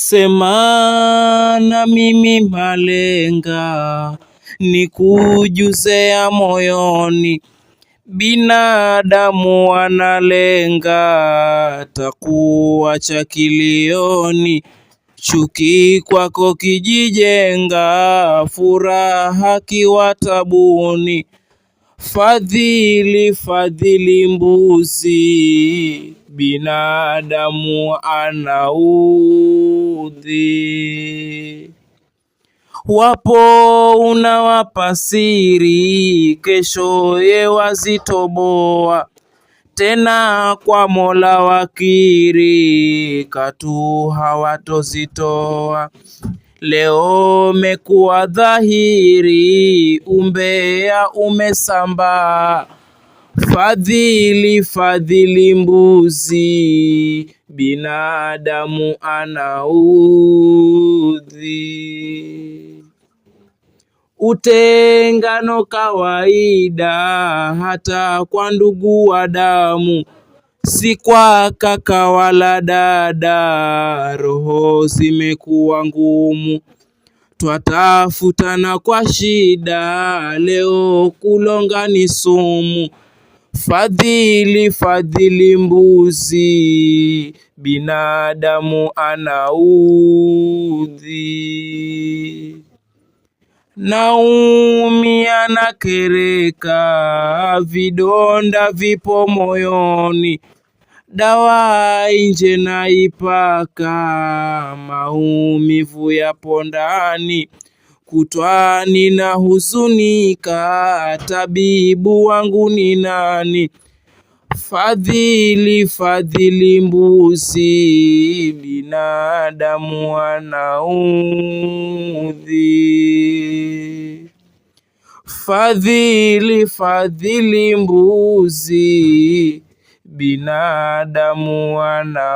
Sema na mimi Malenga, nikujuze ya moyoni. Binadamu analenga, takuacha kilioni. Chuki kwako kijijenga, furaha kiwa tabuni. Fadhili fadhili mbuzi, binadamu anaudhi. Wapo unawapa siri, kesho ye wazitoboa. Tena kwa Mola wakiri, katu hawatozitoa. Leo mekuwa dhahiri, umbea umesambaa. Fadhili fadhili mbuzi, binadamu anaudhi. Utengano kawaida, hata kwa ndugu wa damu. Si kwa kaka wala dada, roho zimekuwa ngumu. Twatafutana kwa shida, leo kulonga ni sumu. Fadhili fadhili mbuzi, binadamu anaudhi. Naumia na kereka, vidonda vipo moyoni. Dawa nje naipaka, maumivu yapo ndani. Kutwa ninahuzunika, tabibu wangu ni nani? Fadhili fadhili mbuzi, binadamu anaudhi. Fadhili fadhili mbuzi, binadamu anaudhi.